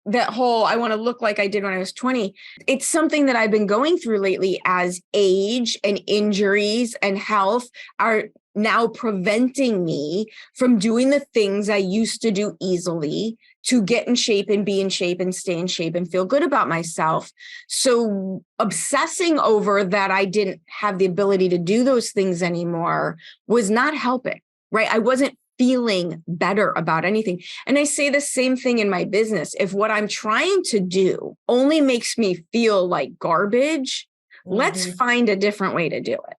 that whole, I want to look like I did when I was 20. It's something that I've been going through lately as age and injuries and health are now preventing me from doing the things I used to do easily to get in shape and be in shape and stay in shape and feel good about myself. So obsessing over that I didn't have the ability to do those things anymore was not helping, right? I wasn't feeling better about anything. And I say the same thing in my business. If what I'm trying to do only makes me feel like garbage, let's find a different way to do it.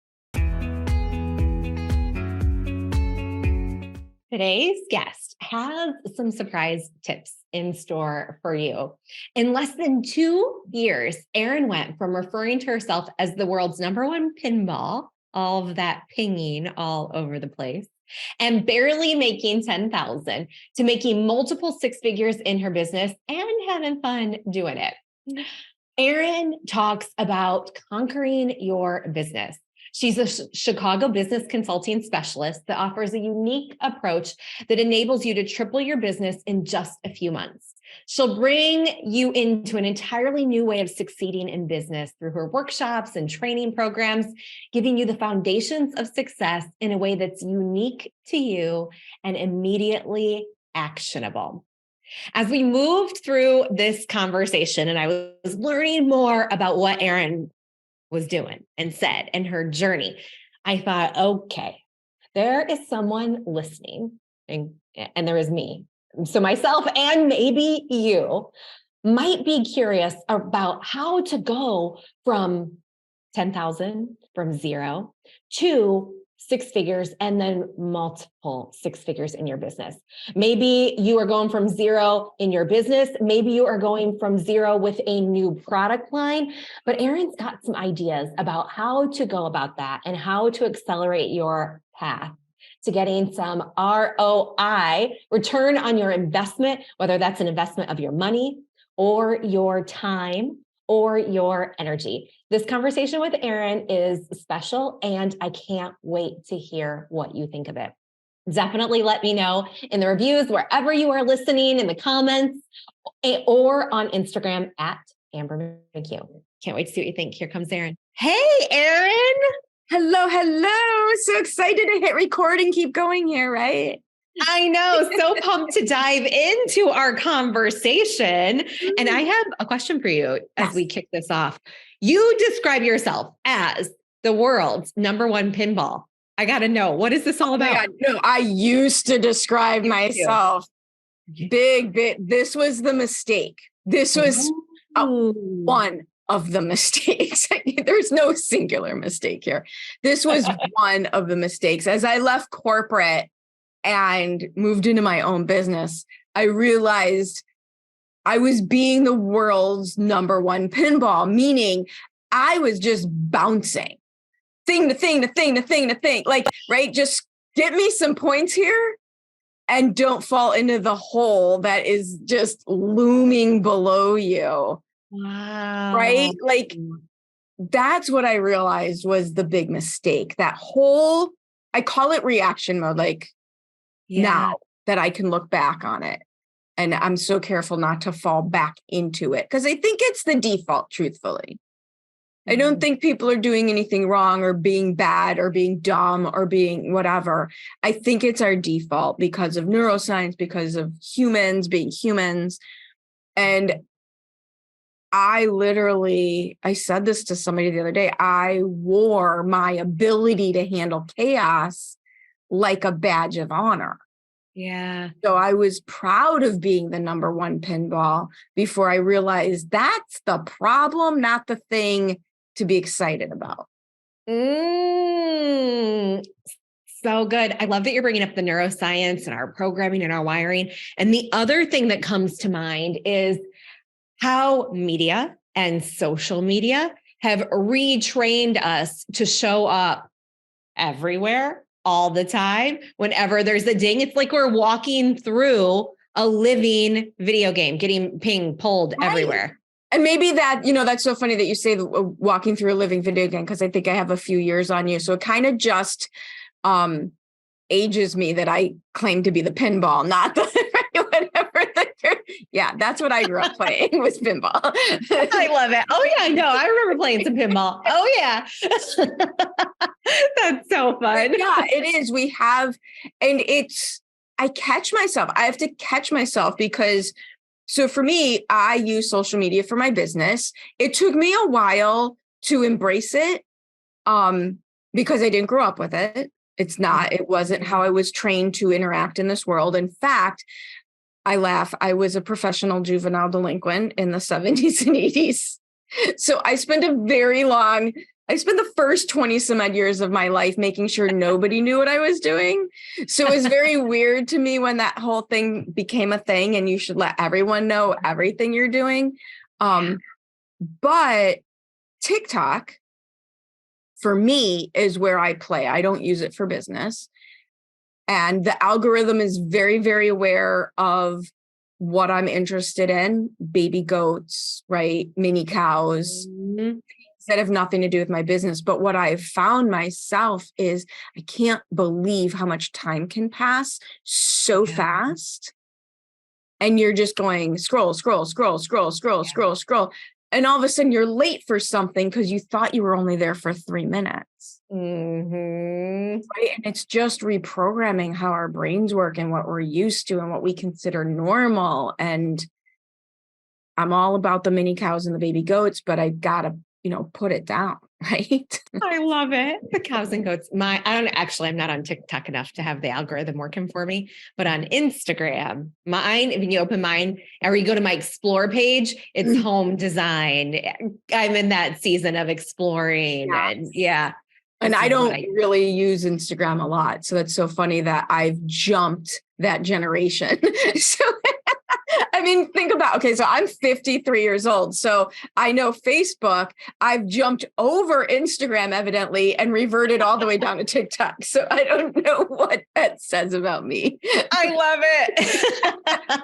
Today's guest has some surprise tips in store for you. In less than 2 years, Erin went from referring to herself as the world's #1 pinball, all of that pinging all over the place, and barely making $10,000 to making multiple six figures in her business and having fun doing it. Erin talks about conquering your business. She's a Chicago business consulting specialist that offers a unique approach that enables you to triple your business in just a few months. She'll bring you into an entirely new way of succeeding in business through her workshops and training programs, giving you the foundations of success in a way that's unique to you and immediately actionable. As we moved through this conversation and I was learning more about what Erin was doing and said and her journey, I thought, okay, there is someone listening and there is me. So myself and maybe you might be curious about how to go from 10,000 from zero to six figures and then multiple six figures in your business. Maybe you are going from zero in your business. Maybe you are going from zero with a new product line, but Erin's got some ideas about how to go about that and how to accelerate your path to getting some ROI, return on your investment, whether that's an investment of your money or your time or your energy. This conversation with Erin is special, and I can't wait to hear what you think of it. Definitely let me know in the reviews, wherever you are listening, in the comments, or on Instagram at Amber McCue. Can't wait to see what you think. Here comes Erin. Hey, Erin. Hello, hello. So excited to hit record and keep going here, right? I know. So pumped to dive into our conversation. And I have a question for you as we kick this off. You describe yourself as the world's #1 pinball. I got to know, what is this all about? God, no, I used to describe myself big. This was the mistake. This was one of the mistakes. There's no singular mistake here. This was one of the mistakes. As I left corporate and moved into my own business, I realized I was being the world's #1 pinball, meaning I was just bouncing thing to thing to thing to thing to thing. Like, right? Just get me some points here and don't fall into the hole that is just looming below you. Wow. Right? Like, that's what I realized was the big mistake. That whole, I call it reaction mode. Like, now that I can look back on it. And I'm so careful not to fall back into it because I think it's the default, truthfully. I don't think people are doing anything wrong or being bad or being dumb or being whatever. I think it's our default because of neuroscience, because of humans being humans. And I said this to somebody the other day, I wore my ability to handle chaos like a badge of honor. Yeah. So I was proud of being the #1 pinball before I realized that's the problem, not the thing to be excited about. So good. I love that you're bringing up the neuroscience and our programming and our wiring. And the other thing that comes to mind is how media and social media have retrained us to show up everywhere all the time. Whenever there's a ding, it's like we're walking through a living video game, getting ping pulled everywhere. And maybe that, that's so funny that you say walking through a living video game, because I think I have a few years on you. So it kind of just ages me that I claim to be the pinball, not the whatever. Yeah, that's what I grew up playing was pinball. I love it. Oh yeah, no, I remember playing some pinball. Oh yeah. That's so fun. Yeah, it is. I catch myself. I have to catch myself because so for me, I use social media for my business. It took me a while to embrace it because I didn't grow up with it. It wasn't how I was trained to interact in this world. In fact, I laugh. I was a professional juvenile delinquent in the 70s and 80s. So I spent the first 20 some odd years of my life making sure nobody knew what I was doing. So it was very weird to me when that whole thing became a thing and you should let everyone know everything you're doing. But TikTok for me is where I play. I don't use it for business. And the algorithm is very, very aware of what I'm interested in, baby goats, right? Mini cows, that have nothing to do with my business. But what I've found myself is I can't believe how much time can pass so fast. And you're just going scroll, scroll, scroll, scroll, scroll, scroll, scroll. And all of a sudden you're late for something because you thought you were only there for 3 minutes. Right? And it's just reprogramming how our brains work and what we're used to and what we consider normal. And I'm all about the mini cows and the baby goats, but I gotta, put it down. Right. I love it. The cows and goats. I'm not on TikTok enough to have the algorithm working for me, but on Instagram, if you open mine, or you go to my explore page, it's home design. I'm in that season of exploring. Yes. And I don't really use Instagram a lot. So it's so funny that I've jumped that generation. So think about, so I'm 53 years old. So I know Facebook, I've jumped over Instagram evidently and reverted all the way down to TikTok. So I don't know what that says about me. I love it.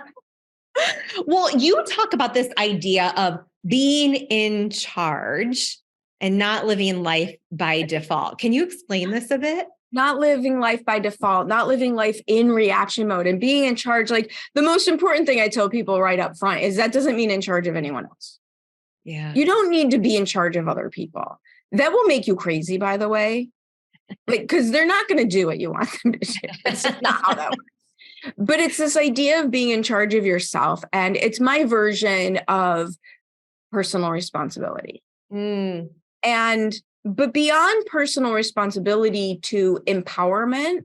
Well, you talk about this idea of being in charge and not living life by default. Can you explain this a bit? Not living life by default, not living life in reaction mode and being in charge. Like the most important thing I tell people right up front is that doesn't mean in charge of anyone else. Yeah. You don't need to be in charge of other people. That will make you crazy, by the way, because they're not going to do what you want them to do. It's not how that works. But it's this idea of being in charge of yourself. And it's my version of personal responsibility. But beyond personal responsibility to empowerment,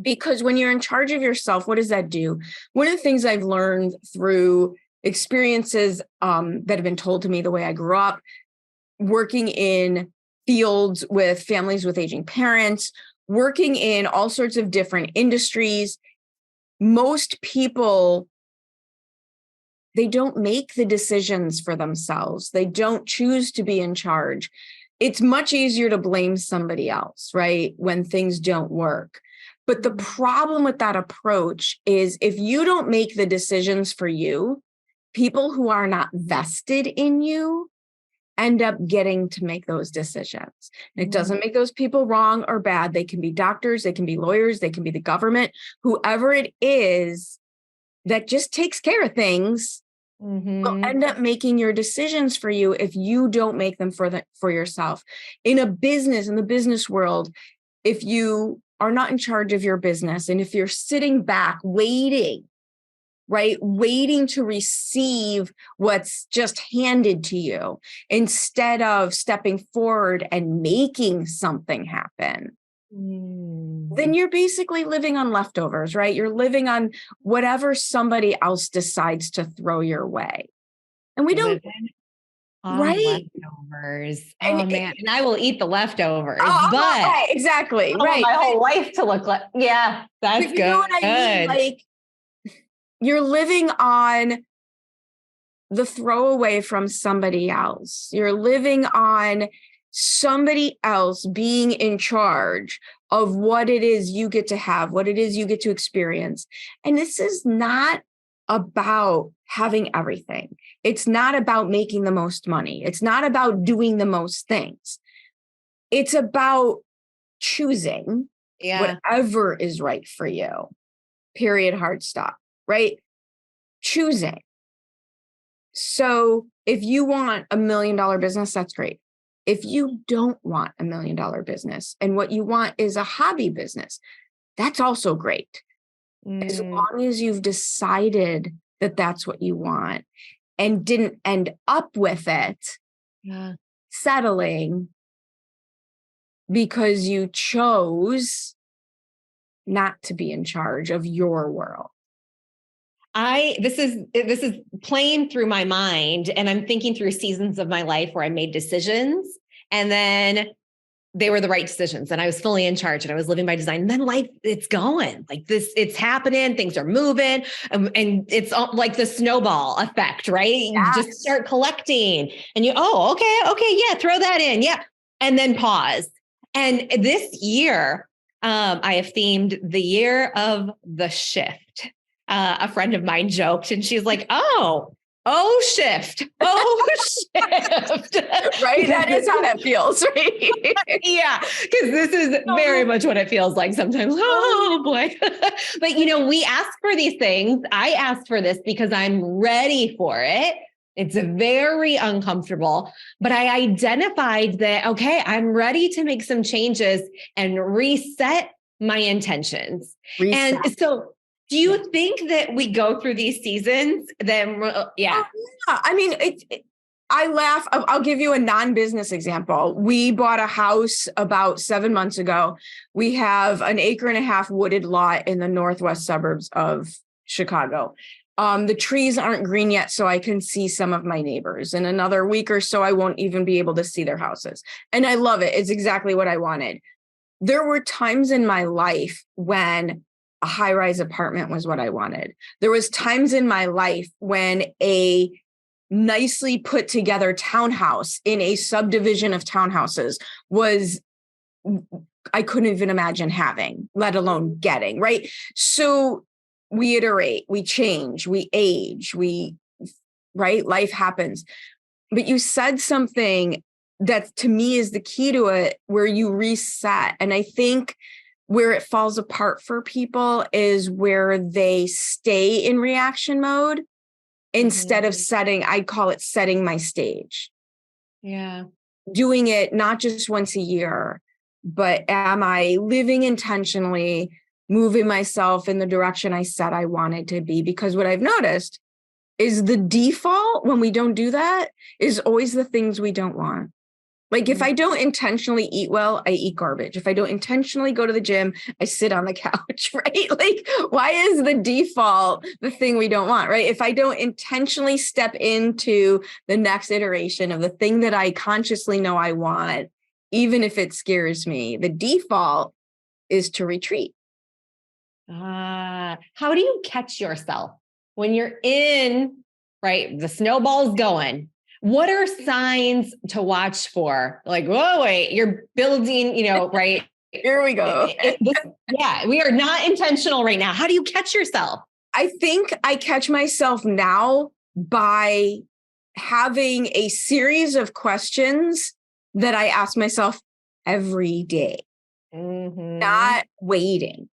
because when you're in charge of yourself, what does that do? One of the things I've learned through experiences that have been told to me the way I grew up, working in fields with families with aging parents, working in all sorts of different industries, most people, they don't make the decisions for themselves. They don't choose to be in charge. It's much easier to blame somebody else, right? When things don't work. But the problem with that approach is if you don't make the decisions for you, people who are not vested in you end up getting to make those decisions. It doesn't make those people wrong or bad. They can be doctors, they can be lawyers, they can be the government, whoever it is that just takes care of things. Will end up making your decisions for you if you don't make them for yourself. In the business world, if you are not in charge of your business and if you're sitting back waiting to receive what's just handed to you instead of stepping forward and making something happen, then you're basically living on leftovers, right? You're living on whatever somebody else decides to throw your way. And we don't, right? Leftovers. Man. And I will eat the leftovers, but right, exactly. I want my whole life to look like, that's good. You know what I mean? Like you're living on the throwaway from somebody else. You're living on somebody else being in charge of what it is you get to have, what it is you get to experience. And this is not about having everything. It's not about making the most money. It's not about doing the most things. It's about choosing whatever is right for you. Period. Hard stop. Right? choosing. So if you want $1 million business, that's great. If you don't want $1 million business and what you want is a hobby business, that's also great. As long as you've decided that that's what you want and didn't end up with it, settling because you chose not to be in charge of your world. This is playing through my mind, and I'm thinking through seasons of my life where I made decisions and then they were the right decisions and I was fully in charge and I was living by design. And then life, it's going like this, it's happening, things are moving, and it's like the snowball effect, right? Yes. You just start collecting and you, okay, yeah, throw that in. Yeah. And then pause. And this year, I have themed the year of the shift. A friend of mine joked and she's like, shift. Right? That is how that feels, right? Yeah, because this is very much what it feels like sometimes. Oh boy. But we ask for these things. I asked for this because I'm ready for it. It's very uncomfortable, but I identified that, okay, I'm ready to make some changes and reset my intentions. And so do you think that we go through these seasons? Then, yeah. I mean, I laugh. I'll give you a non-business example. We bought a house about 7 months ago. We have an 1.5 acre wooded lot in the northwest suburbs of Chicago. The trees aren't green yet, so I can see some of my neighbors. In another week or so, I won't even be able to see their houses. And I love it. It's exactly what I wanted. There were times in my life when a high-rise apartment was what I wanted. There was times in my life when a nicely put together townhouse in a subdivision of townhouses was, I couldn't even imagine having, let alone getting, right? So we iterate, we change, we age, right? Life happens. But you said something that to me is the key to it, where you reset. And I think where it falls apart for people is where they stay in reaction mode instead of I call it setting my stage. Yeah. Doing it not just once a year, but am I living intentionally, moving myself in the direction I said I wanted to be? Because what I've noticed is the default when we don't do that is always the things we don't want. Like if I don't intentionally eat well, I eat garbage. If I don't intentionally go to the gym, I sit on the couch, right? Like, why is the default the thing we don't want, right? If I don't intentionally step into the next iteration of the thing that I consciously know I want, even if it scares me, the default is to retreat. How do you catch yourself when you're in, right? The snowball's going. What are signs to watch for? Like, whoa, wait, you're building, right? Here we go. We are not intentional right now. How do you catch yourself? I think I catch myself now by having a series of questions that I ask myself every day, not waiting.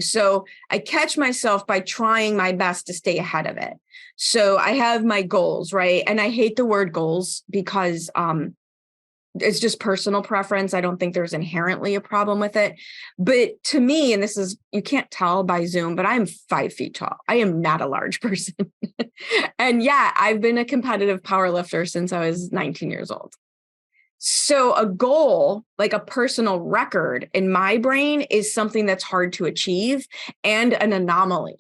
So I catch myself by trying my best to stay ahead of it. So I have my goals, right? And I hate the word goals because it's just personal preference. I don't think there's inherently a problem with it. But to me, and this is, you can't tell by Zoom, but I'm 5 feet tall. I am not a large person. And yeah, I've been a competitive power lifter since I was 19 years old. So a goal, like a personal record in my brain, is something that's hard to achieve and an anomaly.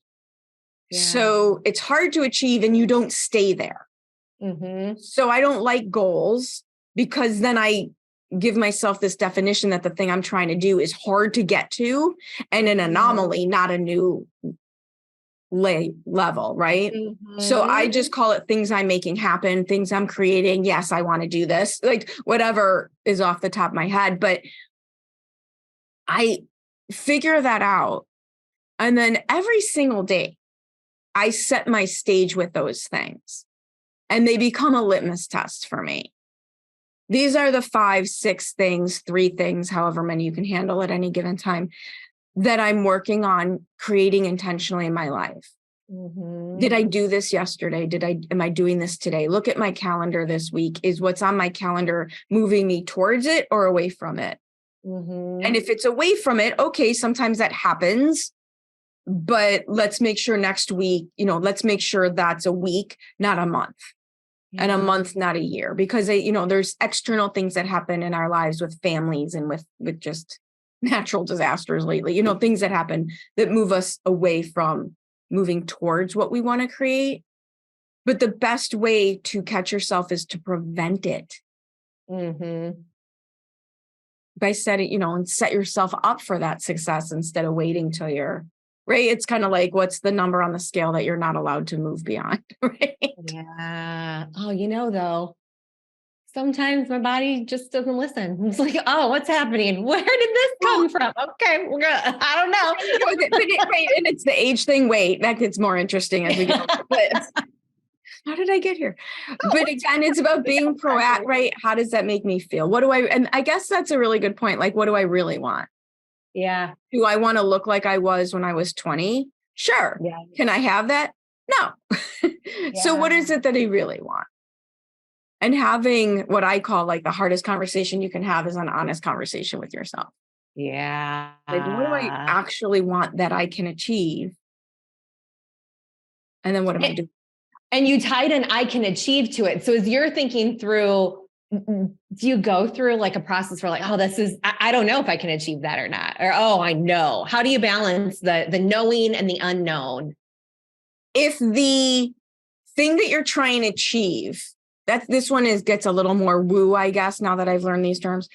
Yeah. So it's hard to achieve and you don't stay there. So I don't like goals because then I give myself this definition that the thing I'm trying to do is hard to get to and an anomaly, not a new level, right? So I just call it things I'm making happen, things I'm creating. Yes, I want to do this, like whatever is off the top of my head, but I figure that out. And then every single day, I set my stage with those things and they become a litmus test for me. These are the 5, 6 things, 3 things, however many you can handle at any given time, that I'm working on creating intentionally in my life. Did I do this yesterday? Am I doing this today? Look at my calendar this week. Is what's on my calendar moving me towards it or away from it? And if it's away from it, okay, sometimes that happens, but let's make sure next week, let's make sure that's a week, not a month. And a month, not a year, because there's external things that happen in our lives with families and with just natural disasters lately, things that happen that move us away from moving towards what we want to create. But the best way to catch yourself is to prevent it. By setting, and set yourself up for that success instead of waiting till you're right. It's kind of like, what's the number on the scale that you're not allowed to move beyond? Right. Yeah. Oh, though, sometimes my body just doesn't listen. It's like, oh, what's happening? Where did this come from? Okay, I don't know. Right. And it's the age thing. Wait, that gets more interesting as we go. How did I get here? But again, it's about being proactive, right? How does that make me feel? And I guess that's a really good point. Like, what do I really want? Yeah. Do I want to look like I was when I was 20? Sure. Yeah. Can I have that? No. So what is it that I really want? And having what I call like the hardest conversation you can have is an honest conversation with yourself. Yeah. Like, what do I actually want that I can achieve? And then what am I doing? And you tied an I can achieve to it. So as you're thinking through, do you go through like a process where like, oh, I don't know if I can achieve that or not, or, oh, I know. How do you balance the knowing and the unknown? If the thing that you're trying to achieve, this one gets a little more woo, I guess, now that I've learned these terms.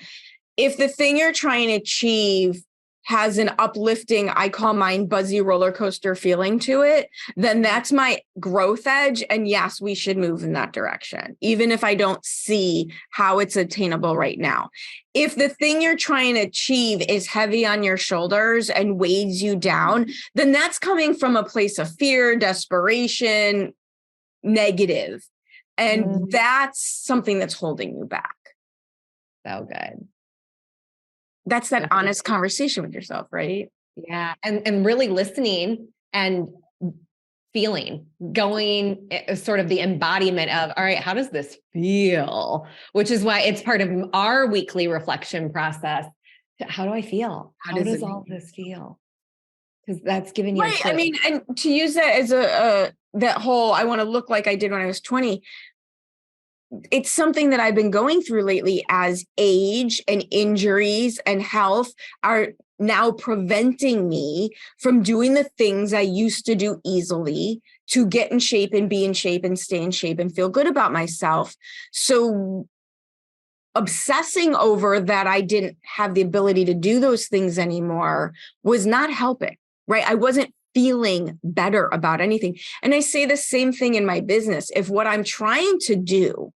If the thing you're trying to achieve has an uplifting, I call mine buzzy roller coaster feeling to it, then that's my growth edge. And yes, we should move in that direction, even if I don't see how it's attainable right now. If the thing you're trying to achieve is heavy on your shoulders and weighs you down, then that's coming from a place of fear, desperation, negative. And that's something that's holding you back. So good. That's that honest conversation with yourself, right? Yeah. And really listening and feeling, going sort of the embodiment of, all right, how does this feel? Which is why it's part of our weekly reflection process. How do I feel? How does all this feel? Because that's giving you a clue. I mean, and to use that as that whole, I want to look like I did when I was 20. It's something that I've been going through lately as age and injuries and health are now preventing me from doing the things I used to do easily to get in shape and be in shape and stay in shape and feel good about myself. So obsessing over that I didn't have the ability to do those things anymore was not helping, right? I wasn't feeling better about anything. And I say the same thing in my business. If what I'm trying to do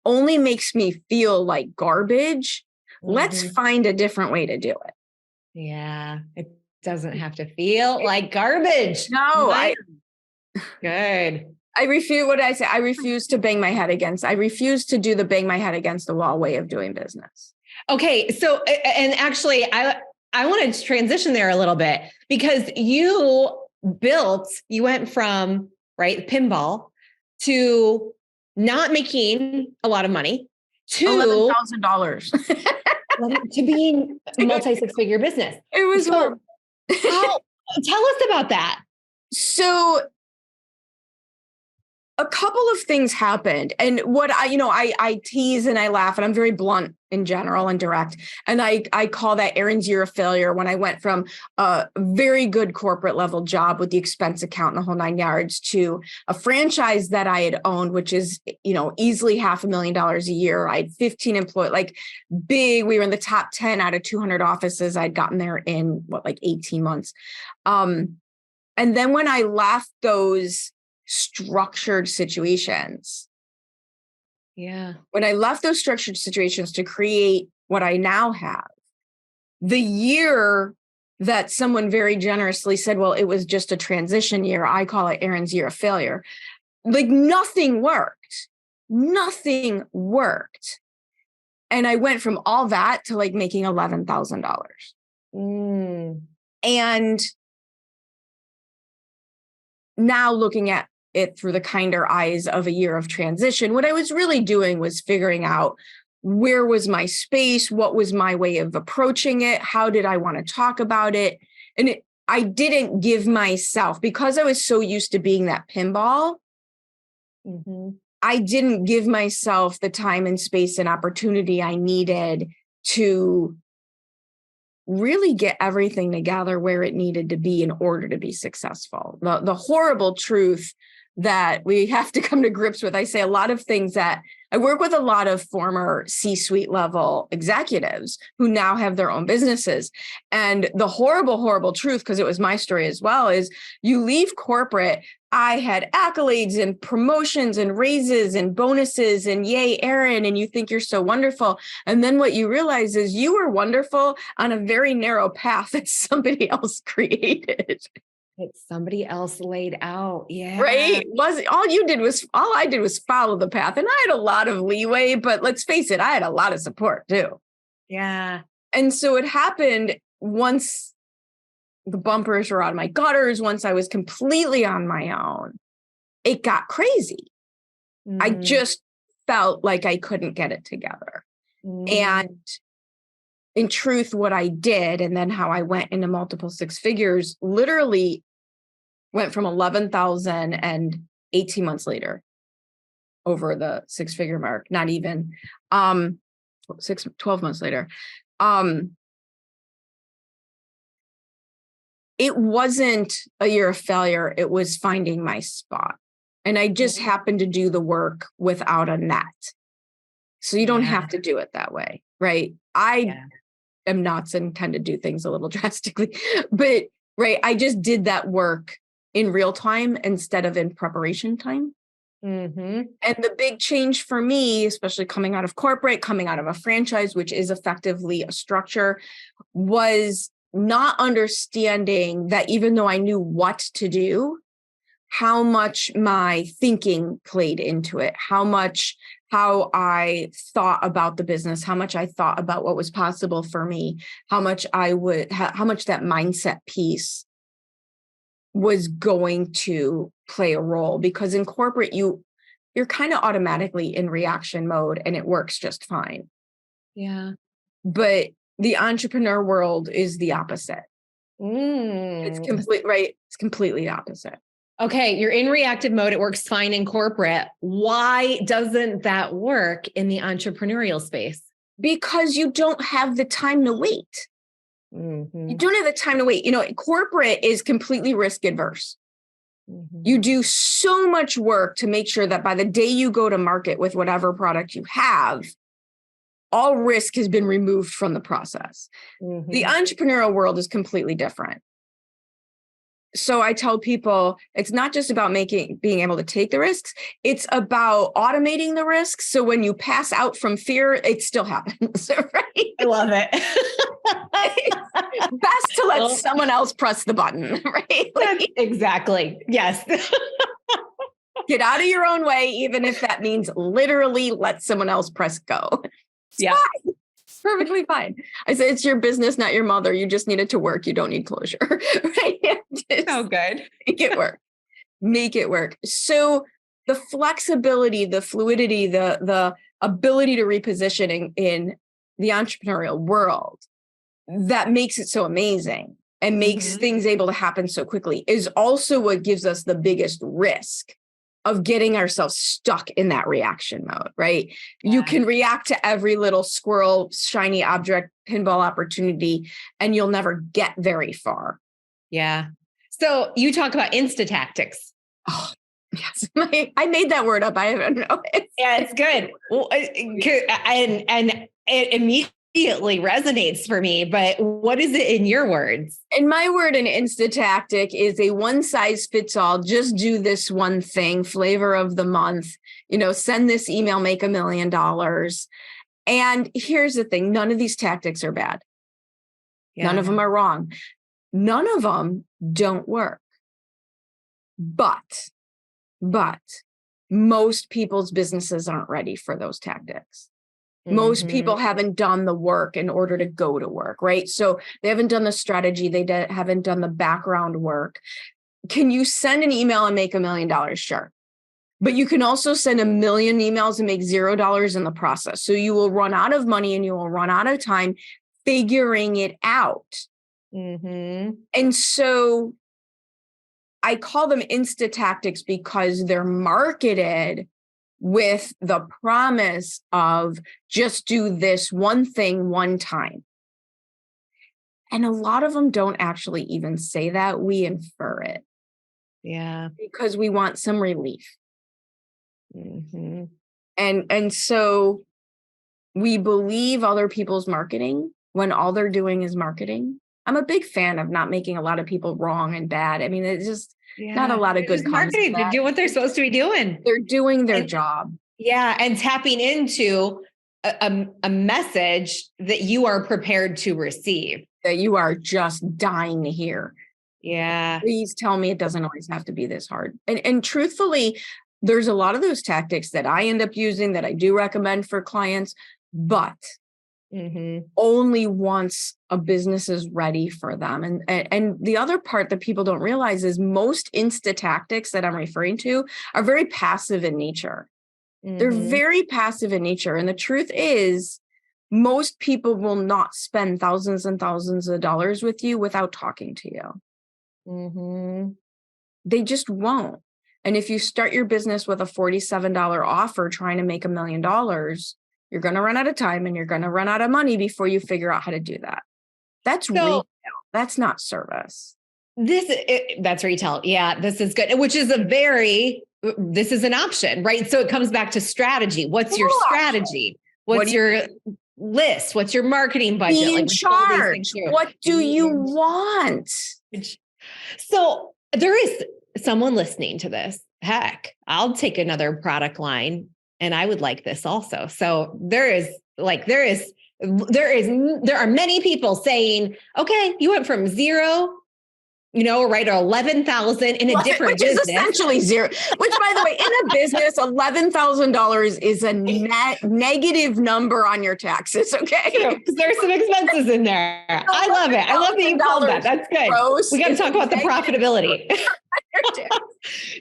only makes me feel like garbage, let's find a different way to do it. Yeah. It doesn't have to feel like garbage. No, good. I refuse what I say. I refuse to bang my head against. I refuse to do the bang my head against the wall way of doing business. Okay. So, and actually I wanted to transition there a little bit because you went from, right, pinball to not making a lot lot of money to $11,000 to being a multi-six-figure business. It was so tell us about that. So a couple of things happened. And what I tease and I laugh and I'm very blunt in general and direct. And I call that Erin's year of failure when I went from a very good corporate level job with the expense account and the whole 9 yards to a franchise that I had owned, which is, easily $500,000 a year. I had 15 employees, like big, we were in the top 10 out of 200 offices. I'd gotten there in 18 months. And then when I left those structured situations. Yeah. When I left those structured situations to create what I now have, the year that someone very generously said, well, it was just a transition year. I call it Erin's year of failure. Like nothing worked. Nothing worked. And I went from all that to making $11,000. And now looking at it through the kinder eyes of a year of transition, what I was really doing was figuring out where was my space, what was my way of approaching it, how did I want to talk about it? And I didn't give myself, because I was so used to being that pinball, I didn't give myself the time and space and opportunity I needed to really get everything together where it needed to be in order to be successful. The horrible truth that we have to come to grips with, I say a lot of things that I work with a lot of former C-suite level executives who now have their own businesses. And the horrible, horrible truth, because it was my story as well, is you leave corporate. I had accolades and promotions and raises and bonuses and yay, Erin, and you think you're so wonderful. And then what you realize is you were wonderful on a very narrow path that somebody else created. It's somebody else laid out. Yeah. Right. All I did was follow the path. And I had a lot of leeway, but let's face it, I had a lot of support too. Yeah. And so it happened once the bumpers were out of my gutters, once I was completely on my own, it got crazy. I just felt like I couldn't get it together. And in truth, what I did, and then how I went into multiple six figures, literally went from 11,000 and 18 months later over the six-figure mark, not even 12 months later. It wasn't a year of failure. It was finding my spot. And I just happened to do the work without a net. So you don't have to do it that way, right? I am nuts and tend to do things a little drastically, but right, I just did that work in real time instead of in preparation time. And the big change for me, especially coming out of corporate, coming out of a franchise, which is effectively a structure, was not understanding that even though I knew what to do, how much my thinking played into it, how I thought about the business, how much I thought about what was possible for me, how much that mindset piece was going to play a role. Because in corporate, you're kind of automatically in reaction mode and it works just fine. Yeah. But the entrepreneur world is the opposite. It's completely opposite. Okay, you're in reactive mode. It works fine in corporate. Why doesn't that work in the entrepreneurial space? Because you don't have the time to wait. You don't have the time to wait. Corporate is completely risk adverse. You do so much work to make sure that by the day you go to market with whatever product you have, all risk has been removed from the process. The entrepreneurial world is completely different. So I tell people it's not just about being able to take the risks. It's about automating the risks. So when you pass out from fear, it still happens. Right? I love it. Best to let someone else press the button, right? Exactly. Yes. Get out of your own way, even if that means literally let someone else press go. It's fine. Perfectly fine. I say it's your business, not your mother. You just need it to work. You don't need closure. Right? Oh, good. Make it work. Make it work. So the flexibility, the fluidity, the ability to reposition in the entrepreneurial world that makes it so amazing and makes things able to happen so quickly is also what gives us the biggest risk of getting ourselves stuck in that reaction mode, right? Yeah. You can react to every little squirrel, shiny object, pinball opportunity, and you'll never get very far. Yeah. So you talk about insta tactics. Oh, yes. I made that word up. I don't know. It's good. Well, and it immediately resonates for me, but what is it in your words? In my word, an insta tactic is a one size fits all, just do this one thing, flavor of the month, send this email, make $1 million. And here's the thing. None of these tactics are bad. Yeah. None of them are wrong. None of them don't work. But most people's businesses aren't ready for those tactics. Most people haven't done the work in order to go to work, right? So they haven't done the strategy. They haven't done the background work. can you send an email and make $1 million? Sure. But you can also send 1 million emails and make $0 in the process. So you will run out of money and you will run out of time figuring it out. Mm-hmm. And so I call them Insta tactics because they're marketed with the promise of just do this one thing one time. And a lot of them don't actually even say that. We infer it. Yeah. Because we want some relief. Mm-hmm. And so we believe other people's marketing when all they're doing is marketing. I'm a big fan of not making a lot of people wrong and bad. I mean, it's just not a lot of good marketing to do what they're supposed to be doing. They're doing their job. Yeah. And tapping into a message that you are prepared to receive. That you are just dying to hear. Yeah. Please tell me it doesn't always have to be this hard. And truthfully, there's a lot of those tactics that I end up using that I do recommend for clients, but only once a business is ready for them. And the other part that people don't realize is most Insta tactics that I'm referring to are very passive in nature. They're very passive in nature. And the truth is, most people will not spend thousands and thousands of dollars with you without talking to you. They just won't. And if you start your business with a $47 offer trying to make $1 million, you're going to run out of time and you're going to run out of money before you figure out how to do that. That's retail. That's not service. That's retail. Yeah, this is good. Which is this is an option, right? So it comes back to strategy. What's your strategy? What's your list? What's your marketing budget? Be in charge. What do you want? So there is someone listening to this. Heck, I'll take another product line and I would like this also. So there are many people saying, okay, you went from zero, right, or 11,000 in a different which business. Is essentially zero, which by the way, in a business, $11,000 is a net negative number on your taxes. Okay. Because there's some expenses in there. I love it. I love that you called that. That's good. We got to talk about the profitability.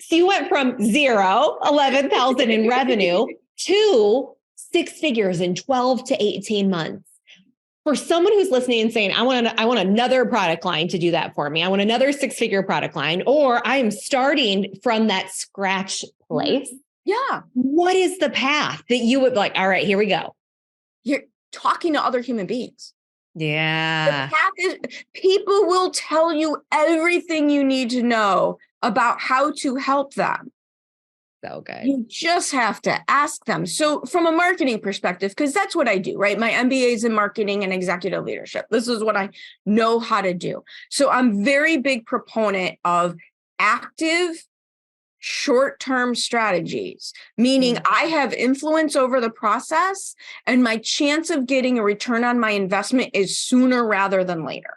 So you went from zero, 11,000 in revenue to 6 figures in 12 to 18 months. For someone who's listening and saying, I want another product line to do that for me. I want another 6-figure product line, or I'm starting from that scratch place. Yeah. What is the path that you would like? All right, here we go. You're talking to other human beings. Yeah. The path is, people will tell you everything you need to know about how to help them. So good. You just have to ask them. So from a marketing perspective, because that's what I do, right? My MBA is in marketing and executive leadership. This is what I know how to do. So I'm very big proponent of active short-term strategies, meaning I have influence over the process and my chance of getting a return on my investment is sooner rather than later.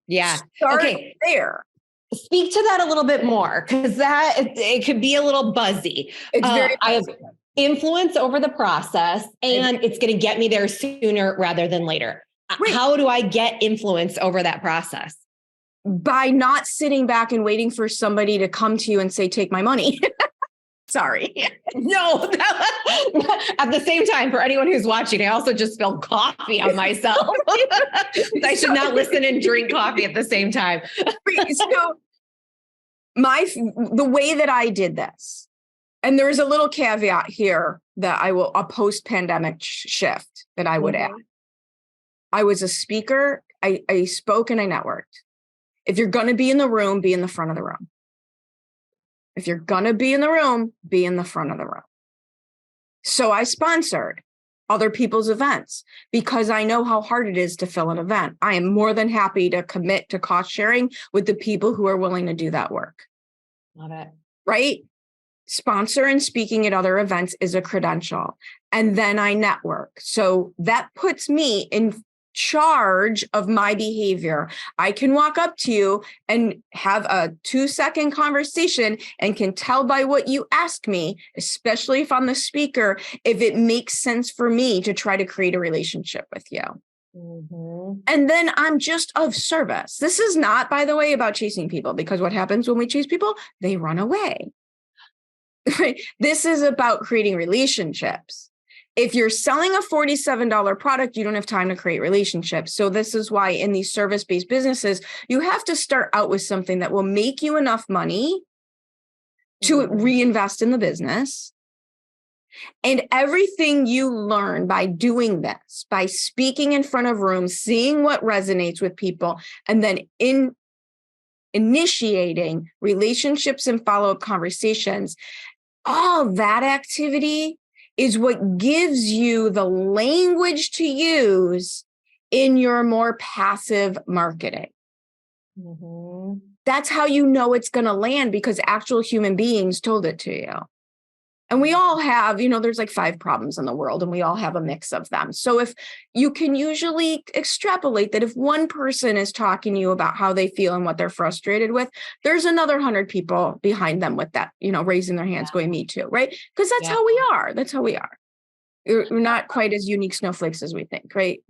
Yeah. Start okay. there. Speak to that a little bit more, because it could be a little buzzy. It's very I have influence over the process and it's going to get me there sooner rather than later. Right. How do I get influence over that process? By not sitting back and waiting for somebody to come to you and say, take my money. Sorry. No. At the same time, for anyone who's watching, I also just spilled coffee on myself. I should not listen and drink coffee at the same time. So the way that I did this, and there's a little caveat here that a post-pandemic shift that I would add. I was a speaker. I spoke and I networked. If you're going to be in the room, be in the front of the room. If you're going to be in the room, be in the front of the room. So I sponsored other people's events because I know how hard it is to fill an event. I am more than happy to commit to cost sharing with the people who are willing to do that work. Love it. Right? Sponsor and speaking at other events is a credential. And then I network. So that puts me in charge of my behavior. I can walk up to you and have a 2-second conversation and can tell by what you ask me, especially if I'm the speaker, if it makes sense for me to try to create a relationship with you. And then I'm just of service. This is not, by the way, about chasing people, because what happens when we chase people? They run away. This is about creating relationships. If you're selling a $47 product, you don't have time to create relationships. So this is why in these service-based businesses, you have to start out with something that will make you enough money to reinvest in the business. And everything you learn by doing this, by speaking in front of rooms, seeing what resonates with people, and then initiating relationships and follow-up conversations, all that activity is what gives you the language to use in your more passive marketing. That's how you know it's going to land, because actual human beings told it to you. And we all have, there's like 5 problems in the world, and we all have a mix of them. So if you can usually extrapolate that, if one person is talking to you about how they feel and what they're frustrated with, there's another 100 people behind them with that, raising their hands going, me too, right? Because that's how we are. That's how we are. We're not quite as unique snowflakes as we think, right?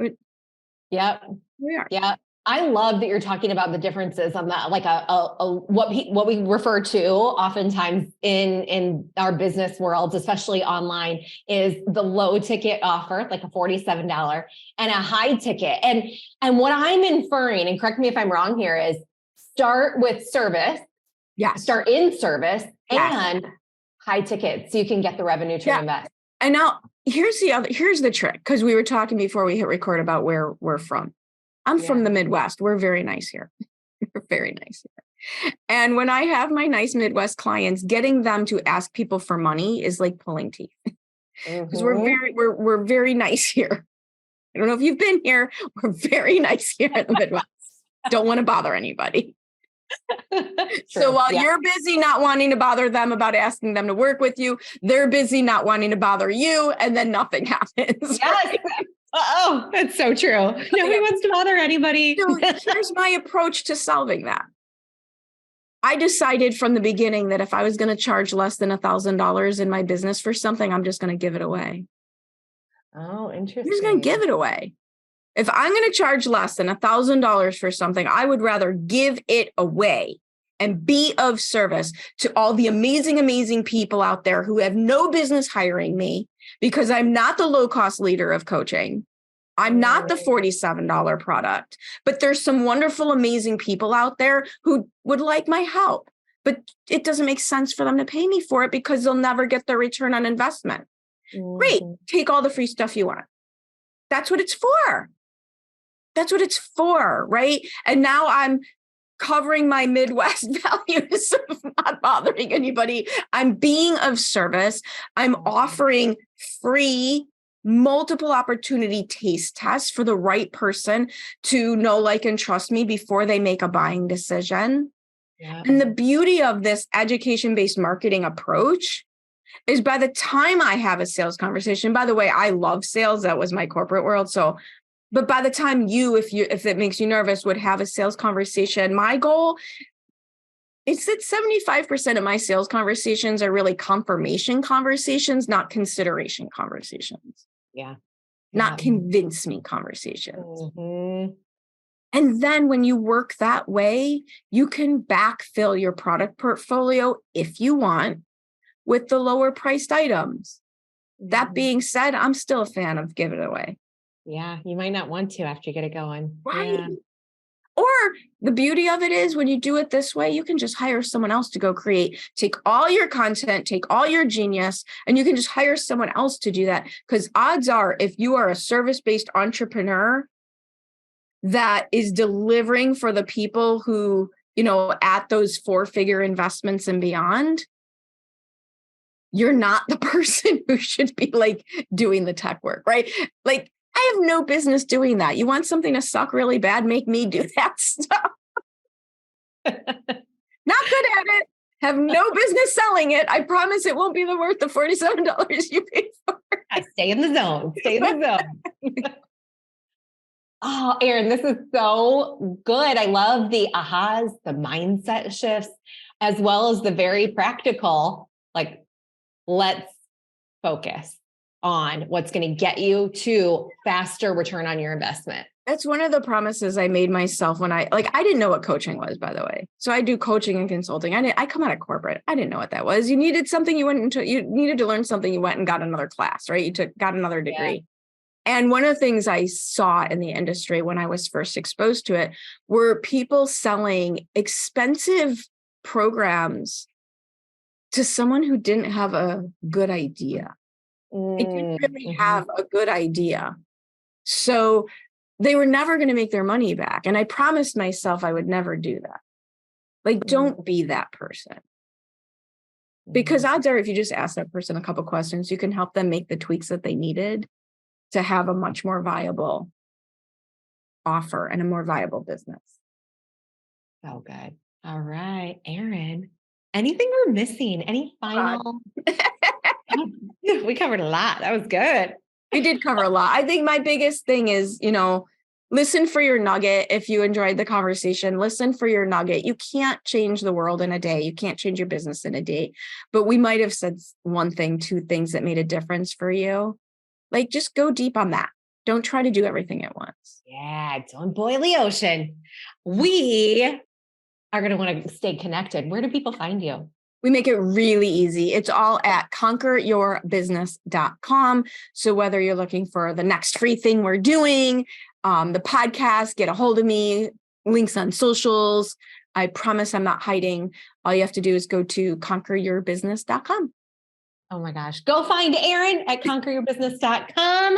Yep. We are. Yeah. I love that you're talking about the differences on that, like what we refer to oftentimes in our business worlds, especially online, is the low ticket offer, like a $47, and a high ticket. And what I'm inferring, and correct me if I'm wrong here, is start with service. Yes. Start in service and high ticket, so you can get the revenue to invest. And now here's the trick, because we were talking before we hit record about where we're from. I'm from the Midwest. We're very nice here. We're very nice here. And when I have my nice Midwest clients, getting them to ask people for money is like pulling teeth, because we're very nice here. I don't know if you've been here. We're very nice here in the Midwest. Don't want to bother anybody. So while you're busy not wanting to bother them about asking them to work with you, they're busy not wanting to bother you, and then nothing happens. Yes. Oh, that's so true. Nobody wants to bother anybody. So here's my approach to solving that. I decided from the beginning that if I was going to charge less than $1,000 in my business for something, I'm just going to give it away. Oh, interesting. I'm just going to give it away. If I'm going to charge less than $1,000 for something, I would rather give it away and be of service to all the amazing, amazing people out there who have no business hiring me, because I'm not the low-cost leader of coaching. I'm not the $47 product, but there's some wonderful, amazing people out there who would like my help, but it doesn't make sense for them to pay me for it because they'll never get their return on investment. Great. Take all the free stuff you want. That's what it's for. That's what it's for, right? And now I'm covering my Midwest values of not bothering anybody. I'm being of service. I'm offering free multiple opportunity taste tests for the right person to know, like, and trust me before they make a buying decision. And the beauty of this education-based marketing approach is by the time I have a sales conversation, by the way, I love sales. That was my corporate world. But by the time if it makes you nervous, would have a sales conversation, my goal is that 75% of my sales conversations are really confirmation conversations, not consideration conversations. Not convince me conversations. And then when you work that way, you can backfill your product portfolio if you want with the lower priced items. That being said, I'm still a fan of give it away. Yeah, you might not want to after you get it going. Right. Yeah. Or the beauty of it is when you do it this way, you can just hire someone else to go take all your content, take all your genius, and you can just hire someone else to do that. Because odds are, if you are a service-based entrepreneur that is delivering for the people who, at those 4-figure investments and beyond, you're not the person who should be doing the tech work, right? I have no business doing that. You want something to suck really bad, make me do that stuff. Not good at it. Have no business selling it. I promise it won't be worth the $47 you paid for. I stay in the zone. Stay in the zone. Oh, Erin, this is so good. I love the ahas, the mindset shifts, as well as the very practical, let's focus on what's going to get you to faster return on your investment. That's one of the promises I made myself when I didn't know what coaching was, by the way. So I do coaching and consulting. I come out of corporate. I didn't know what that was. You needed something, you needed to learn something, you went and got another class, right? Got another degree. Yeah. And one of the things I saw in the industry when I was first exposed to it were people selling expensive programs to someone who didn't have a good idea. They didn't really have a good idea. So they were never going to make their money back. And I promised myself I would never do that. Like, don't be that person. Because odds are, if you just ask that person a couple questions, you can help them make the tweaks that they needed to have a much more viable offer and a more viable business. So good. All right, Erin, anything we're missing? Any final? We covered a lot. That was good. We did cover a lot. I think my biggest thing is, listen for your nugget. If you enjoyed the conversation, listen for your nugget. You can't change the world in a day. You can't change your business in a day, but we might have said one thing, two things that made a difference for you. Like, just go deep on that. Don't try to do everything at once. Yeah. Don't boil the ocean. We are going to want to stay connected. Where do people find you? We make it really easy. It's all at conqueryourbusiness.com. So whether you're looking for the next free thing we're doing, the podcast, get a hold of me, links on socials. I promise I'm not hiding. All you have to do is go to conqueryourbusiness.com. Oh my gosh. Go find Erin at conqueryourbusiness.com.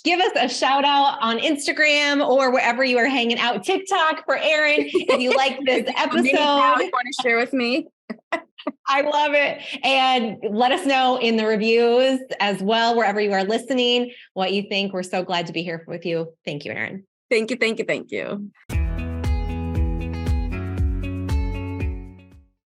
Give us a shout out on Instagram or wherever you are hanging out. TikTok for Erin. If you like this episode, you want to share with me. I love it. And let us know in the reviews as well, wherever you are listening, what you think. We're so glad to be here with you. Thank you, Erin. Thank you.